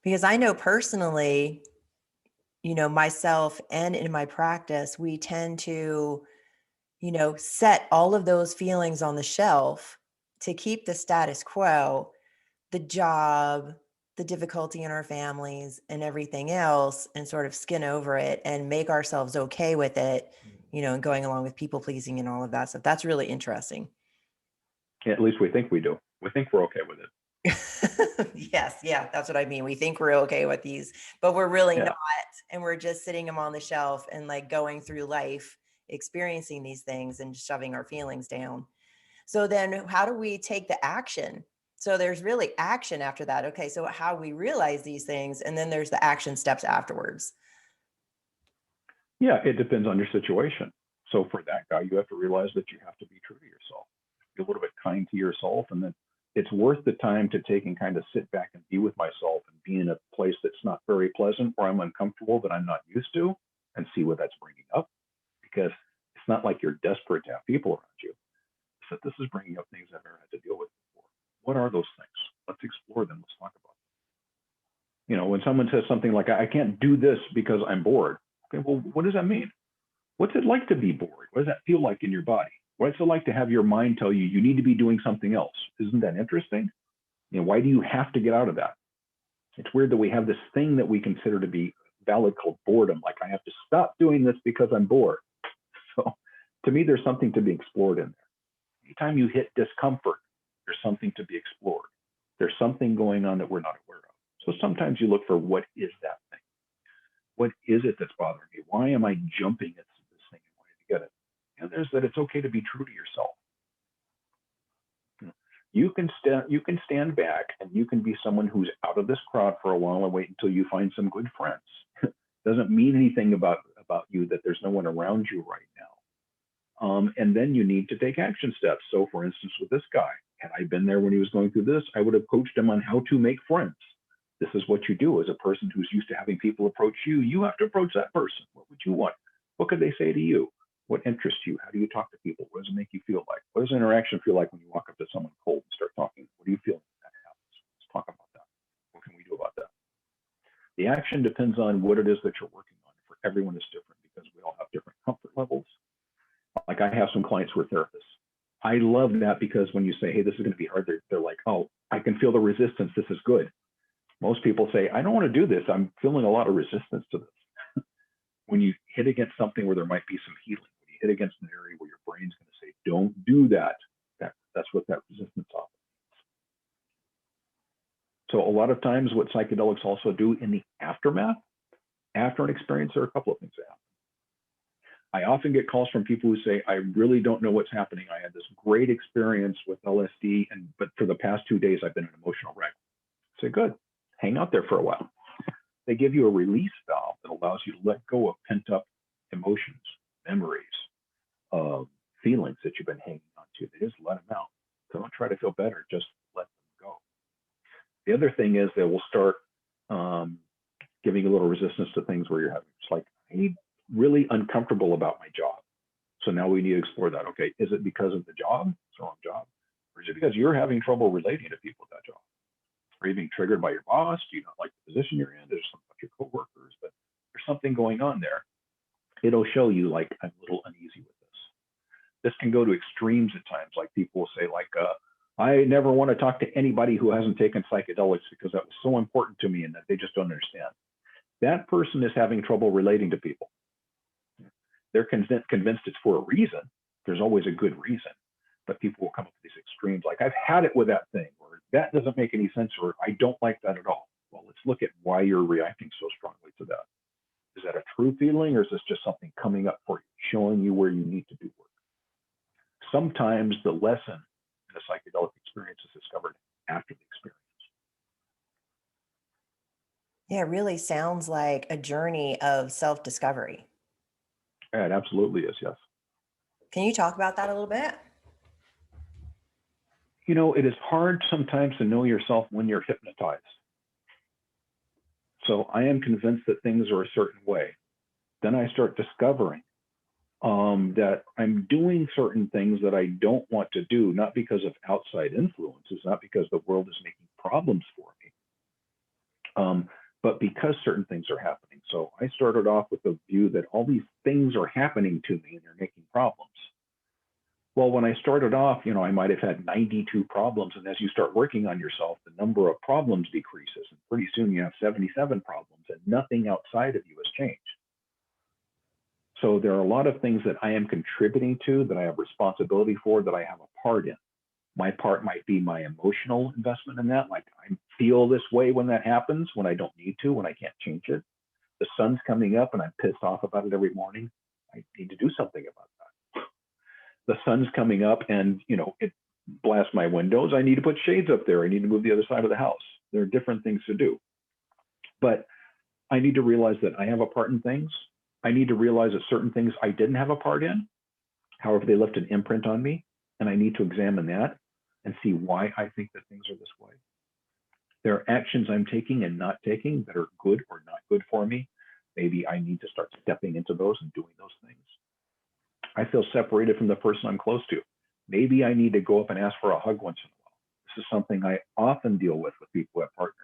Because I know personally, you know, myself and in my practice, we tend to, you know, set all of those feelings on the shelf to keep the status quo, the job, the difficulty in our families and everything else, and sort of skin over it and make ourselves okay with it, you know, and going along with people pleasing and all of that stuff. That's really interesting. At least we think we do. We think we're okay with it. Yes, yeah, that's what I mean. We think we're okay with these, but we're really Yeah. not. And we're just sitting them on the shelf and like going through life, experiencing these things and shoving our feelings down. So then how do we take the action? So there's really action after that. Okay, so how we realize these things, and then there's the action steps afterwards. Yeah, it depends on your situation. So for that guy, you have to realize that you have to be true to yourself. Be a little bit kind to yourself, and then it's worth the time to take and kind of sit back and be with myself and be in a place that's not very pleasant, where I'm uncomfortable, that I'm not used to, and see what that's bringing up. Because it's not like you're desperate to have people around you. It's that this is bringing up things I've never had to deal with before. What are those things? Let's explore them. Let's talk about them. You know, when someone says something like, I can't do this because I'm bored. Okay, well, what does that mean? What's it like to be bored? What does that feel like in your body? What's it like to have your mind tell you you need to be doing something else? Isn't that interesting? You know, why do you have to get out of that? It's weird that we have this thing that we consider to be valid called boredom. Like, I have to stop doing this because I'm bored. So to me, there's something to be explored in there. Anytime you hit discomfort, there's something to be explored. There's something going on that we're not aware of. So sometimes you look for, what is that thing? What is it that's bothering me? Why am I jumping at this thing and wanting to get it? And there's that it's okay to be true to yourself. You can stand back and you can be someone who's out of this crowd for a while and wait until you find some good friends. Doesn't mean anything about you that there's no one around you right now. And then you need to take action steps. So for instance, with this guy, had I been there when he was going through this, I would have coached him on how to make friends. This is what you do as a person who's used to having people approach you. You have to approach that person. What would you want? What could they say to you? What interests you? How do you talk to people? What does it make you feel like? What does interaction feel like when you walk up to someone cold and start talking? What do you feel when that happens? Let's talk about that. What can we do about that? The action depends on what it is that you're working on. For everyone, it's different because we all have different comfort levels. Like, I have some clients who are therapists. I love that, because when you say, hey, this is going to be hard, they're like, oh, I can feel the resistance. This is good. Most people say, I don't want to do this. I'm feeling a lot of resistance to this. When you hit against something where there might be some healing, when you hit against an area where your brain's going to say, don't do that, that's what that resistance often means. So a lot of times what psychedelics also do in the aftermath, after an experience, there are a couple of things that happen. I often get calls from people who say, I really don't know what's happening. I had this great experience with LSD, but for the past 2 days, I've been in emotional wreck. I say, good. Hang out there for a while. They give you a release valve that allows you to let go of pent-up emotions, memories, feelings that you've been hanging on to. They just let them out. So don't try to feel better. Just let them go. The other thing is they will start giving you a little resistance to things where you're having, it's like, I'm really uncomfortable about my job. So now we need to explore that. Okay, is it because of the job? It's the wrong job. Or is it because you're having trouble relating to people at that job? Are you being triggered by your boss? Do you not like the position you're in? There's something about your coworkers, but there's something going on there. It'll show you like, I'm a little uneasy with this. This can go to extremes at times. Like people will say like, I never want to talk to anybody who hasn't taken psychedelics because that was so important to me and that they just don't understand. That person is having trouble relating to people. They're convinced it's for a reason. There's always a good reason, but people will come up with these extremes like, I've had it with that thing, or that doesn't make any sense, or I don't like that at all. Well, let's look at why you're reacting so strongly to that. Is that a true feeling, or is this just something coming up for you, showing you where you need to do work? Sometimes the lesson in a psychedelic experience is discovered after the experience. Yeah, it really sounds like a journey of self-discovery. Yeah, it absolutely is, yes. Can you talk about that a little bit? You know, it is hard sometimes to know yourself when you're hypnotized. So I am convinced that things are a certain way. Then I start discovering that I'm doing certain things that I don't want to do, not because of outside influences, not because the world is making problems for me, but because certain things are happening. So I started off with the view that all these things are happening to me and they're making problems. Well, when I started off, you know, I might have had 92 problems. And as you start working on yourself, the number of problems decreases. And pretty soon you have 77 problems and nothing outside of you has changed. So there are a lot of things that I am contributing to, that I have responsibility for, that I have a part in. My part might be my emotional investment in that. Like I feel this way when that happens, when I don't need to, when I can't change it. The sun's coming up and I'm pissed off about it every morning. I need to do something about that. The sun's coming up and, you know, it blasts my windows. I need to put shades up there. I need to move the other side of the house. There are different things to do. But I need to realize that I have a part in things. I need to realize that certain things I didn't have a part in. However, they left an imprint on me. And I need to examine that and see why I think that things are this way. There are actions I'm taking and not taking that are good or not good for me. Maybe I need to start stepping into those and doing those things. I feel separated from the person I'm close to. Maybe I need to go up and ask for a hug once in a while. This is something I often deal with people who have partners.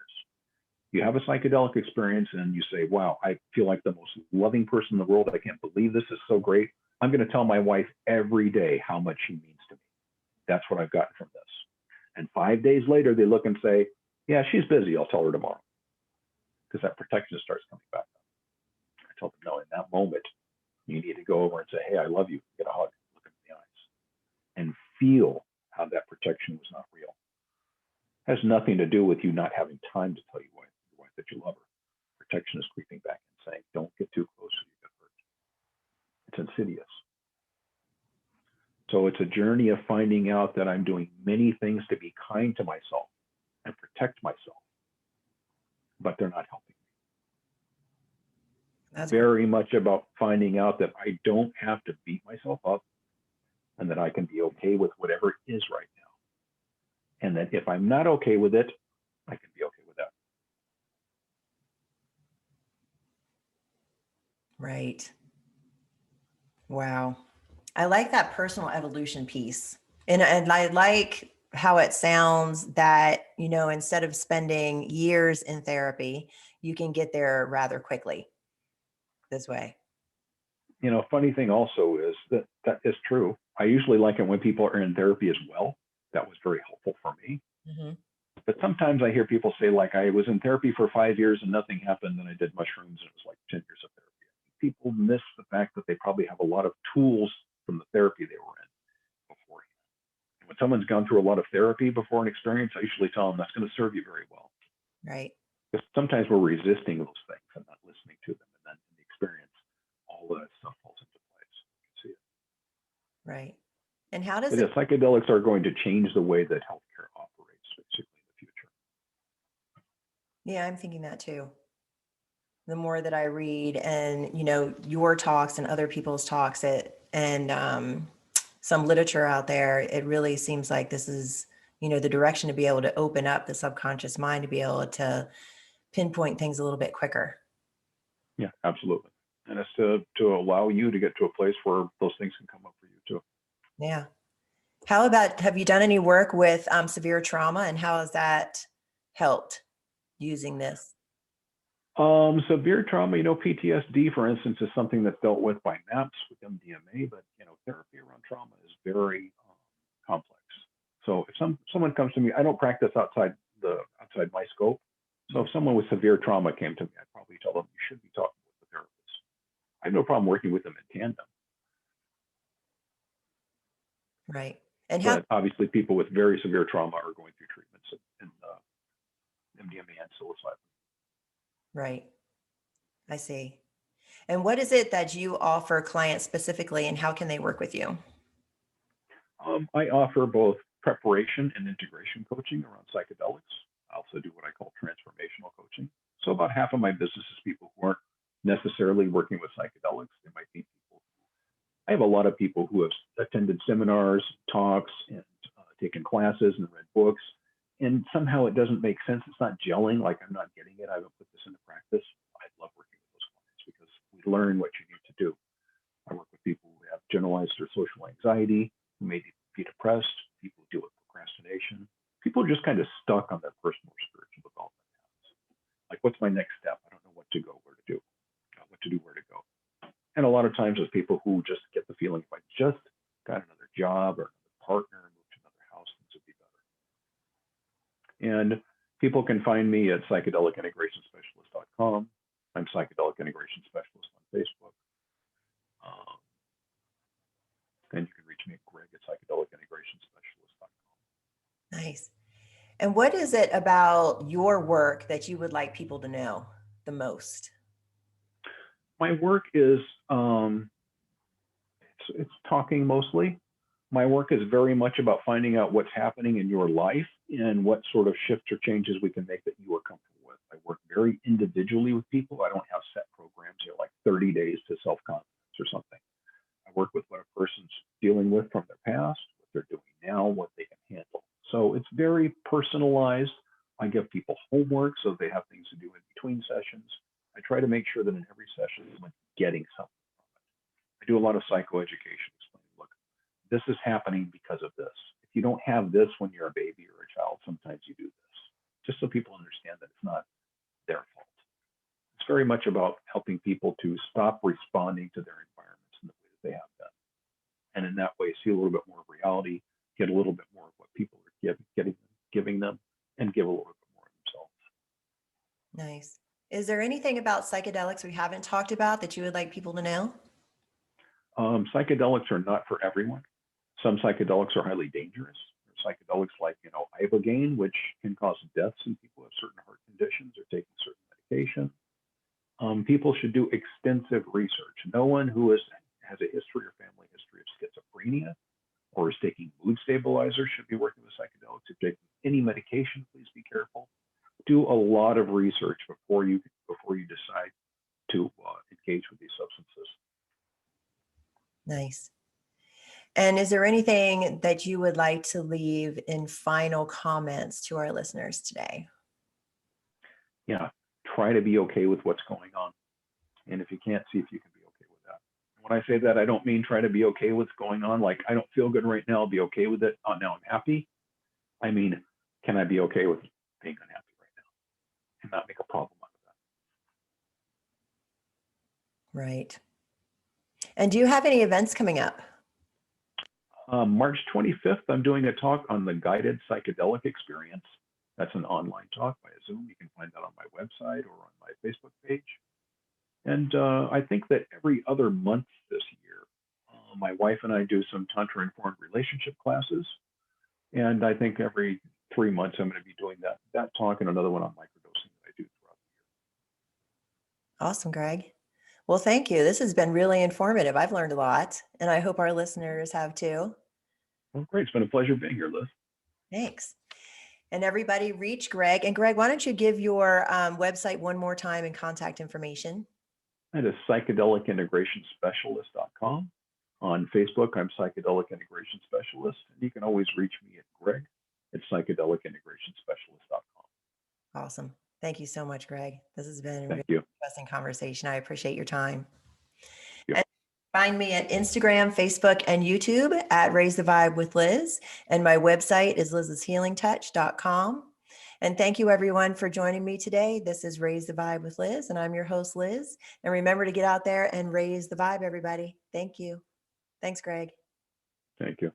You have a psychedelic experience and you say, wow, I feel like the most loving person in the world. I can't believe this is so great. I'm going to tell my wife every day how much she means to me. That's what I've gotten from this. And 5 days later, they look and say, yeah, she's busy. I'll tell her tomorrow. Because that protection starts coming back up. I tell them, no, in that moment, you need to go over and say, hey, I love you. Get a hug, look them in the eyes, and feel how that protection was not real. It has nothing to do with you not having time to tell your wife that you love her. Protection is creeping back and saying, don't get too close or you get hurt. It's insidious. So it's a journey of finding out that I'm doing many things to be kind to myself and protect myself, but they're not helping me. That's very much about finding out that I don't have to beat myself up and that I can be okay with whatever it is right now. And that if I'm not okay with it, I can be okay with that. Right. Wow. I like that personal evolution piece. And I like how it sounds that, you know, instead of spending years in therapy, you can get there rather quickly this way. You know, funny thing also is that that is true. I usually like it when people are in therapy as well. That was very helpful for me. Mm-hmm. But sometimes I hear people say, like, I was in therapy for 5 years and nothing happened, and I did mushrooms and it was like 10 years of therapy. People miss the fact that they probably have a lot of tools from the therapy they were in beforehand. And when someone's gone through a lot of therapy before an experience, I usually tell them that's going to serve you very well. Right. Because sometimes we're resisting those things and not listening to them. And then in the experience, all that stuff falls into place. You can see it. Right. And how does but it... psychedelics are going to change the way that healthcare operates, basically, in the future. Yeah, I'm thinking that too. The more that I read and, you know, your talks and other people's talks and some literature out there, it really seems like this is, you know, the direction to be able to open up the subconscious mind to be able to pinpoint things a little bit quicker. Yeah, absolutely. And it's to allow you to get to a place where those things can come up for you too. Yeah. How about, have you done any work with severe trauma, and how has that helped using this? Severe trauma, PTSD, for instance, is something that's dealt with by MAPS with MDMA, but therapy around trauma is very complex. So if someone comes to me, I don't practice outside my scope. So if someone with severe trauma came to me, I'd probably tell them you should be talking with the therapist. I have no problem working with them in tandem. Right. And how, But obviously, people with very severe trauma are going through treatments in MDMA and psilocybin. right. I see. And what is it that you offer clients specifically, and how can they work with you? I offer both preparation and integration coaching around psychedelics. I also do what I call transformational coaching. So about half of my business is people who aren't necessarily working with psychedelics. They might be people. I have a lot of people who have attended seminars, talks, and taken classes and read books, and somehow it doesn't make sense. It's not gelling. Like, I'm not getting it. I haven't put this into practice. I love working with those clients because we learn what you need to do. I work with people who have generalized or social anxiety, who may be depressed, people who deal with procrastination, people who are just kind of stuck on their personal or spiritual development paths. Like, what's my next step? I don't know what to go, where to do, what to do, where to go. And a lot of times, it's people who just get the feeling, if I just got another job or another partner, moved to another house, things would be better. And people can find me at psychedelicintegrationspecialist.com. I'm Psychedelic Integration Specialist on Facebook. And you can reach me at Greg at psychedelicintegrationspecialist.com. Nice. And what is it about your work that you would like people to know the most? My work is it's talking mostly. My work is very much about finding out what's happening in your life and what sort of shifts or changes we can make that you are comfortable with. I work very individually with people. I don't have set programs here like 30 days to self-confidence or something. I work with what a person's dealing with from their past, what they're doing now, what they can handle. So it's very personalized. I give people homework so they have things to do in between sessions. I try to make sure that in every session, someone's getting something from it. I do a lot of psychoeducation, explaining, look, this is happening because of this. If you don't have this when you're a baby or a child, sometimes you do this, just so people understand that it's not their fault. It's very much about helping people to stop responding to their environments in the way that they have been. And in that way, see a little bit more of reality, get a little bit more of what people are giving them, and give a little bit more of themselves. Nice. Is there anything about psychedelics we haven't talked about that you would like people to know? Psychedelics are not for everyone. Some psychedelics are highly dangerous. There's psychedelics like, ibogaine, which can cause deaths in people who have certain heart conditions or taking certain medication. People should do extensive research. No one who has a history or family history of schizophrenia or is taking mood stabilizers should be working with psychedelics. If you're taking any medication, please be careful. Do a lot of research before you decide to engage with these substances. Nice. And is there anything that you would like to leave in final comments to our listeners today? Yeah, try to be okay with what's going on. And if you can't, see if you can be okay with that. When I say that, I don't mean try to be okay with what's going on. Like, I don't feel good right now, I'll be okay with it. Oh, now I'm happy. I mean, can I be okay with being unhappy right now and not make a problem out of that? Right. And do you have any events coming up? March 25th, I'm doing a talk on the guided psychedelic experience. That's an online talk via Zoom. You can find that on my website or on my Facebook page. And I think that every other month this year, my wife and I do some Tantra-informed relationship classes. And I think every 3 months, I'm going to be doing that talk and another one on microdosing that I do throughout the year. Awesome, Greg. Well, thank you. This has been really informative. I've learned a lot, and I hope our listeners have too. Well, great. It's been a pleasure being here, Liz. Thanks. And everybody reach Greg. And Greg, why don't you give your website one more time and contact information? That is psychedelicintegrationspecialist.com. On Facebook, I'm Psychedelic Integration Specialist. And you can always reach me at Greg at psychedelicintegrationspecialist.com. Awesome. Thank you so much, Greg. This has been a really Thank you. interesting conversation. I appreciate your time. Yep. And find me at Instagram, Facebook, and YouTube at Raise the Vibe with Liz. And my website is liz'shealingtouch.com. And thank you everyone for joining me today. This is Raise the Vibe with Liz, and I'm your host, Liz. And remember to get out there and raise the vibe, everybody. Thank you. Thanks, Greg. Thank you.